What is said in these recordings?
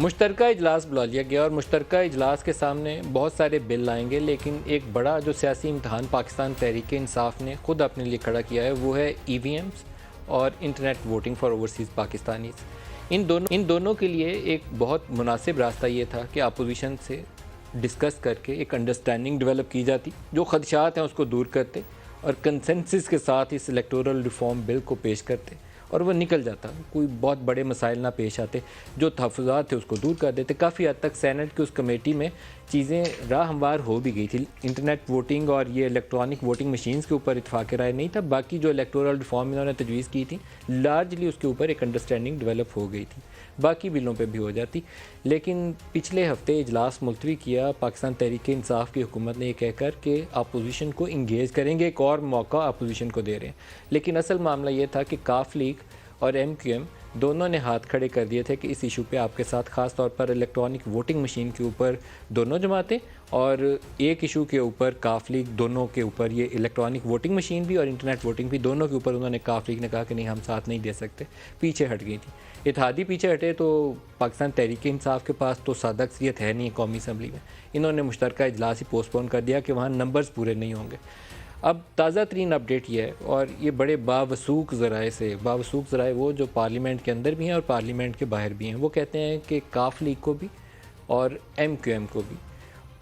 मुश्तरका इजलास बुला लिया गया और मुश्तरका इजलास के सामने बहुत सारे बिल आएंगे, लेकिन एक बड़ा जो सियासी इम्तहान पाकिस्तान तहरीक इंसाफ ने ख़ुद अपने लिए खड़ा किया है वो है EVMs और internet voting for overseas Pakistanis. इन दोनों के लिए एक बहुत मुनासिब रास्ता ये था कि अपोजिशन से डिस्कस करके एक अंडरस्टैंडिंग डेवलप की जाती, जो ख़दशात हैं उसको दूर करते और कंसेंसस के साथ इस इलेक्टोरल रिफॉर्म बिल को पेश करते और वह निकल जाता, कोई बहुत बड़े मसाइल ना पेश आते, जो तहफ़्फ़ुज़ात थे उसको दूर कर देते। काफ़ी हद तक सेनेट की उस कमेटी में चीज़ें राह हमवार हो भी गई थी। इंटरनेट वोटिंग और ये इलेक्ट्रॉनिक वोटिंग मशीन्स के ऊपर इत्फाक़ राय नहीं था, बाकी जो इलेक्टोरल रिफॉर्म इन्होंने तजवीज़ की थी लार्जली उसके ऊपर एक अंडरस्टैंडिंग डेवलप हो गई थी, बाकी बिलों पे भी हो जाती। लेकिन पिछले हफ्ते इजलास मुलतवी किया पाकिस्तान तहरीक इंसाफ की हुकूमत ने, ये कहकर कि अपोजिशन को इंगेज करेंगे, एक और मौका अपोजिशन को दे रहे हैं। लेकिन असल मामला ये था कि काफ लीग और MQM दोनों ने हाथ खड़े कर दिए थे कि इस इशू पे आपके साथ ख़ास तौर पर इलेक्ट्रॉनिक वोटिंग मशीन के ऊपर दोनों जमातें, और एक इशू के ऊपर काफ लीग, दोनों के ऊपर ये इलेक्ट्रॉनिक वोटिंग मशीन भी और इंटरनेट वोटिंग भी, दोनों के ऊपर उन्होंने काफ लीग ने कहा कि नहीं हम साथ नहीं दे सकते, पीछे हट गई थी। इत्तेहादी पीछे हटे तो पाकिस्तान तहरीक इंसाफ के पास तो सादा अक्सरियत है नहीं कौमी असम्बली में, इन्होंने मुश्तरका इजलास ही पोस्टपोन कर दिया कि वहाँ नंबर्स पूरे नहीं होंगे। अब ताज़ा तरीन अपडेट ये है, और ये बड़े बावसूख ज़राए वो जो पार्लियामेंट के अंदर भी हैं और पार्लियामेंट के बाहर भी हैं, वो कहते हैं कि काफ लीग को भी और MQM को भी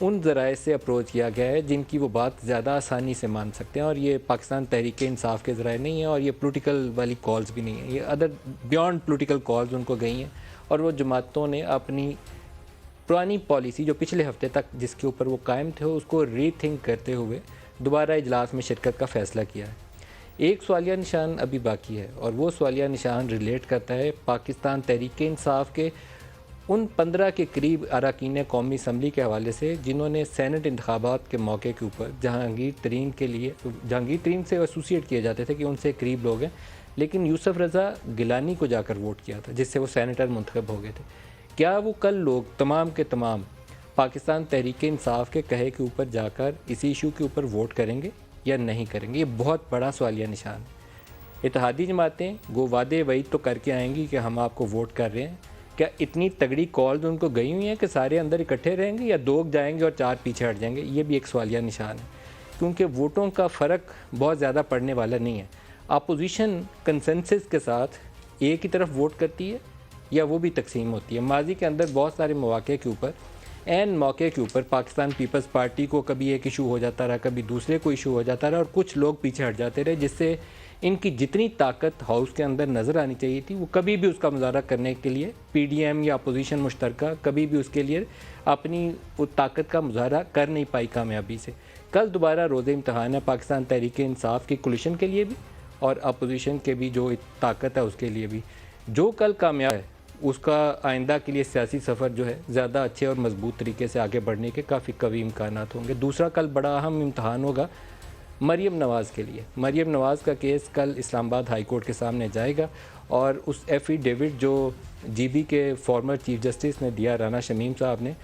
उन ज़राए से अप्रोच किया गया है जिनकी वो बात ज़्यादा आसानी से मान सकते हैं, और ये पाकिस्तान तहरीक इंसाफ के ज़राए नहीं हैं और ये पोलिटिकल वाली कॉल्स भी नहीं हैं, ये अदर बियॉन्ड पोलिटिकल कॉल्स उनको गई हैं। और वो जमातों ने अपनी पुरानी पॉलिसी जो पिछले हफ्ते तक जिसके ऊपर वो कायम थे उसको रीथिंक करते हुए दोबारा इजलास में शिरकत का फ़ैसला किया है। एक सवालिया निशान अभी बाकी है, और वो सवालिया निशान रिलेट करता है पाकिस्तान तहरीक इंसाफ के उन 15 के करीब अरकान कौमी असम्बली के हवाले से जिन्होंने सैनेट इंतखाबात के मौके के ऊपर जहांगीर तरीन से एसोसिएट किए जाते थे कि उनसे करीब लोग हैं, लेकिन यूसुफ रज़ा गिलानी को जाकर वोट किया था जिससे वो सैनेटर मुंतखब हो गए थे। क्या वो कल लोग तमाम के तमाम पाकिस्तान तहरीक इंसाफ के कहे के ऊपर जाकर इसी इशू के ऊपर वोट करेंगे या नहीं करेंगे? ये बहुत बड़ा सवालिया निशान है। इत्तेहादी जमातें गो वादे वही तो करके आएंगी कि हम आपको वोट कर रहे हैं, क्या इतनी तगड़ी कॉल्स उनको गई हुई हैं कि सारे अंदर इकट्ठे रहेंगे या 2 जाएंगे और 4 पीछे हट जाएंगे? ये भी एक सवालिया निशान है, क्योंकि वोटों का फ़र्क बहुत ज़्यादा पड़ने वाला नहीं है। अपोजिशन कंसेंसस के साथ एक ही तरफ वोट करती है या वो भी तकसीम होती है। माजी के अंदर बहुत सारे मौके के ऊपर, एन मौके के ऊपर पाकिस्तान पीपल्स पार्टी को कभी एक इशू हो जाता रहा, कभी दूसरे को इशू हो जाता रहा और कुछ लोग पीछे हट जाते रहे, जिससे इनकी जितनी ताकत हाउस के अंदर नज़र आनी चाहिए थी वो कभी भी उसका मुजाहरा करने के लिए PDM या अपोजिशन मुश्तरका कभी भी उसके लिए अपनी वो ताकत का मुजाहरा कर नहीं पाई कामयाबी से। कल दोबारा रोज़े इम्तहान है पाकिस्तान तहरीक इंसाफ की कोलिशन के लिए भी और अपोजिशन के भी जो ताकत है उसके लिए भी। जो कल कामयाब है उसका आइंदा के लिए सियासी सफ़र जो है ज़्यादा अच्छे और मजबूत तरीके से आगे बढ़ने के काफ़ी कवी इम्कानात होंगे। दूसरा कल बड़ा अहम इम्तहान होगा मरीम नवाज़ के लिए। मरीम नवाज़ का केस कल इस्लामाबाद हाई कोर्ट के सामने जाएगा और उस एफिडेविट जो GB के फॉर्मर चीफ जस्टिस ने दिया, राना शमीम साहब ने,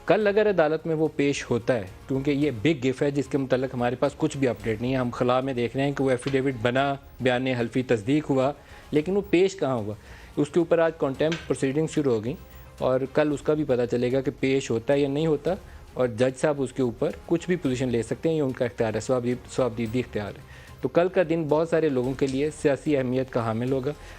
कल अगर अदालत में वो पेश होता है, क्योंकि ये बिग गिफ है जिसके मुतल्लिक़ हमारे पास कुछ भी अपडेट नहीं है, हम खला में देख रहे हैं कि वो एफिडेविट बना, बयान हल्फी तस्दीक हुआ, लेकिन वो पेश कहाँ हुआ? उसके ऊपर आज कॉन्टेम्प्ट प्रोसीडिंग शुरू हो गई और कल उसका भी पता चलेगा कि पेश होता है या नहीं होता, और जज साहब उसके ऊपर कुछ भी पोजीशन ले सकते हैं, ये उनका इख्तियार है, स्वाबदीदी इख्तियार है। तो कल का दिन बहुत सारे लोगों के लिए सियासी अहमियत का हामिल होगा।